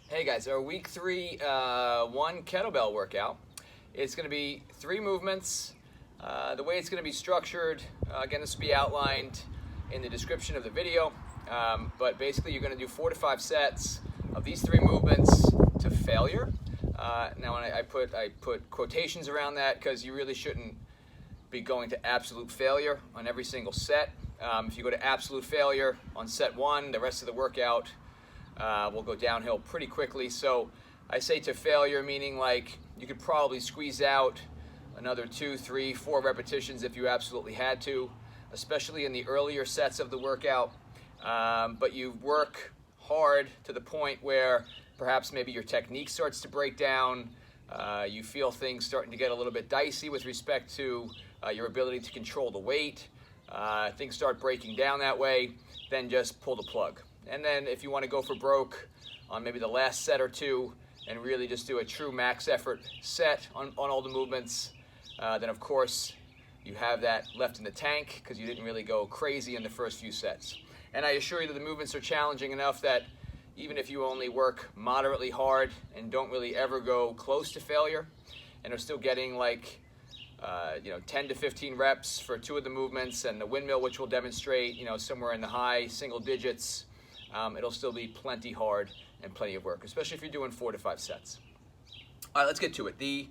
Hey guys, our week 3 one kettlebell workout. It's going to be 3 movements. The way it's going to be structured, again, this will be outlined in the description of the video. But basically, you're going to do 4 to 5 sets of these 3 movements to failure. Now, I put quotations around that because you really shouldn't be going to absolute failure on every single set. If you go to absolute failure on set 1, the rest of the workout will go downhill pretty quickly. So I say to failure, meaning like you could probably squeeze out another 2, 3, 4 repetitions if you absolutely had to, especially in the earlier sets of the workout. But you work hard to the point where perhaps maybe your technique starts to break down. You feel things starting to get a little bit dicey with respect to your ability to control the weight. Things start breaking down that way, then just pull the plug. And then if you want to go for broke on maybe the last set or 2 and really just do a true max effort set on all the movements, then of course you have that left in the tank because you didn't really go crazy in the first few sets. And I assure you that the movements are challenging enough that even if you only work moderately hard and don't really ever go close to failure and are still getting like 10 to 15 reps for 2 of the movements and the windmill, which will demonstrate somewhere in the high single digits, it'll still be plenty hard and plenty of work, especially if you're doing 4 to 5 sets. All right, let's get to it. The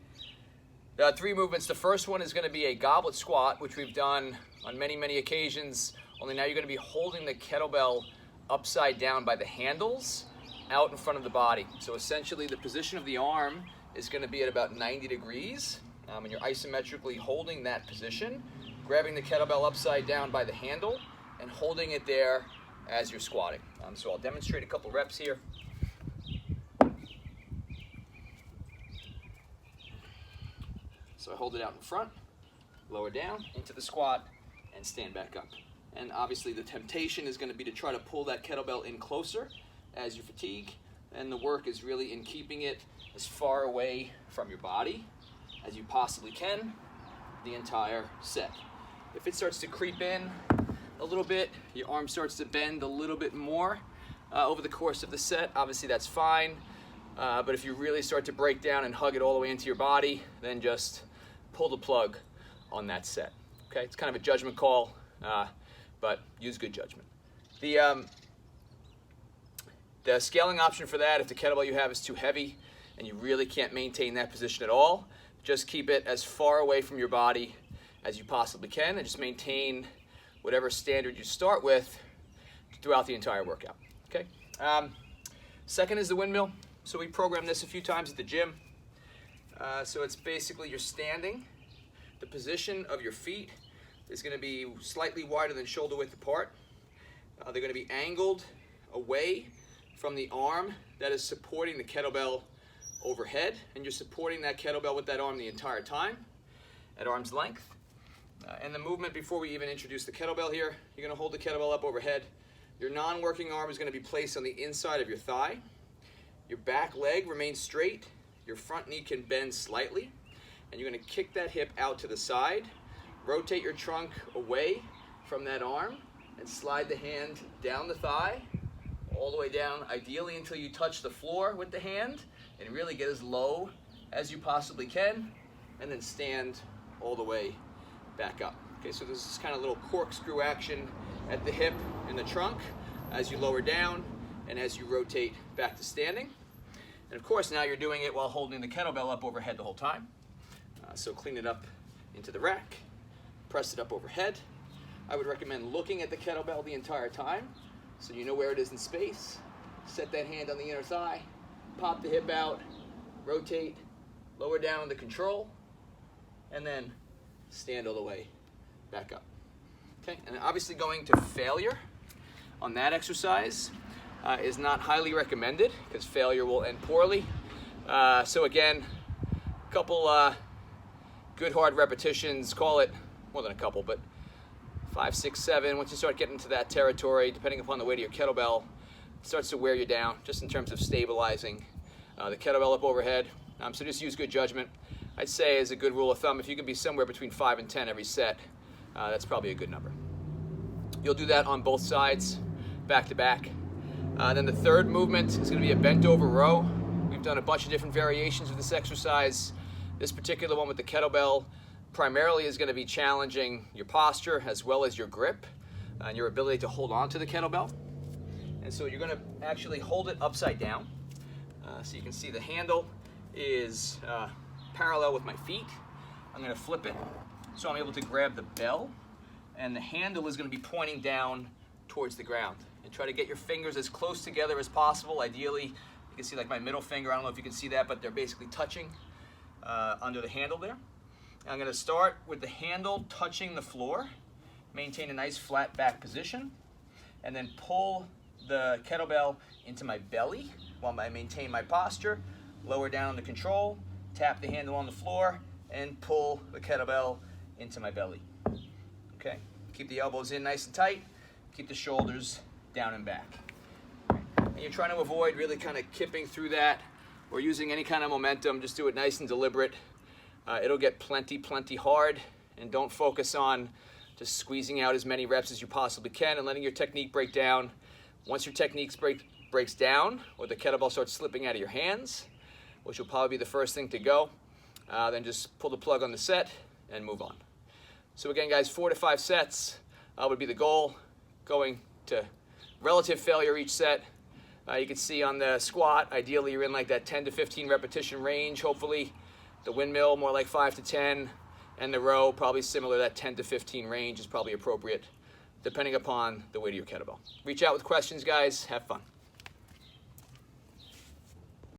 3 movements. The first one is going to be a goblet squat, which we've done on many occasions, only now you're going to be holding the kettlebell upside down by the handles out in front of the body. So essentially the position of the arm is going to be at about 90 degrees, and you're isometrically holding that position, grabbing the kettlebell upside down by the handle and holding it there as you're squatting. So I'll demonstrate a couple reps here. So I hold it out in front, lower down into the squat, and stand back up. And obviously the temptation is going to be to try to pull that kettlebell in closer as you fatigue, and the work is really in keeping it as far away from your body as you possibly can the entire set. If it starts to creep in a little bit, your arm starts to bend a little bit more over the course of the set, obviously that's fine. But if you really start to break down and hug it all the way into your body, then just pull the plug on that set. Okay, it's kind of a judgment call, but use good judgment. The scaling option for that, if the kettlebell you have is too heavy and you really can't maintain that position at all, just keep it as far away from your body as you possibly can and just maintain whatever standard you start with throughout the entire workout. Okay. Second is the windmill. So we programmed this a few times at the gym. So it's basically you're standing. The position of your feet is going to be slightly wider than shoulder width apart. They're going to be angled away from the arm that is supporting the kettlebell overhead, and you're supporting that kettlebell with that arm the entire time at arm's length. And the movement, before we even introduce the kettlebell here, you're going to hold the kettlebell up overhead. Your non-working arm is going to be placed on the inside of your thigh. Your back leg remains straight. Your front knee can bend slightly. And you're going to kick that hip out to the side. Rotate your trunk away from that arm and slide the hand down the thigh, all the way down, ideally until you touch the floor with the hand, and really get as low as you possibly can, and then stand all the way back up. Okay, so there's this kind of little corkscrew action at the hip and the trunk as you lower down and as you rotate back to standing. And of course, now you're doing it while holding the kettlebell up overhead the whole time. So clean it up into the rack, press it up overhead. I would recommend looking at the kettlebell the entire time so you know where it is in space. Set that hand on the inner thigh, pop the hip out, rotate, lower down on the control, and then stand all the way back up. Okay, and obviously going to failure on that exercise is not highly recommended because failure will end poorly. So again, a couple good hard repetitions, call it more than a couple, but 5, 6, 7. Once you start getting into that territory, depending upon the weight of your kettlebell, it starts to wear you down just in terms of stabilizing the kettlebell up overhead. So just use good judgment. I'd say as a good rule of thumb, if you can be somewhere between 5 and 10 every set, that's probably a good number. You'll do that on both sides, back to back. Then the third movement is going to be a bent over row. We've done a bunch of different variations of this exercise. This particular one with the kettlebell primarily is going to be challenging your posture as well as your grip and your ability to hold on to the kettlebell. And so you're going to actually hold it upside down. So you can see the handle is parallel with my feet. I'm going to flip it so I'm able to grab the bell, and the handle is going to be pointing down towards the ground. And try to get your fingers as close together as possible. Ideally, you can see like my middle finger, I don't know if you can see that, but they're basically touching under the handle there. And I'm going to start with the handle touching the floor, maintain a nice flat back position, and then pull the kettlebell into my belly while I maintain my posture, lower down on the control, tap the handle on the floor, and pull the kettlebell into my belly. Okay, keep the elbows in nice and tight, keep the shoulders down and back. And you're trying to avoid really kind of kipping through that or using any kind of momentum. Just do it nice and deliberate. It'll get plenty hard, and don't focus on just squeezing out as many reps as you possibly can and letting your technique break down. Once your technique breaks down, or the kettlebell starts slipping out of your hands, which will probably be the first thing to go, then just pull the plug on the set and move on. So again, guys, 4 to 5 sets would be the goal, going to relative failure each set. You can see on the squat, ideally you're in like that 10 to 15 repetition range, hopefully. The windmill, more like 5 to 10, and the row, probably similar, that 10 to 15 range is probably appropriate, depending upon the weight of your kettlebell. Reach out with questions, guys. Have fun.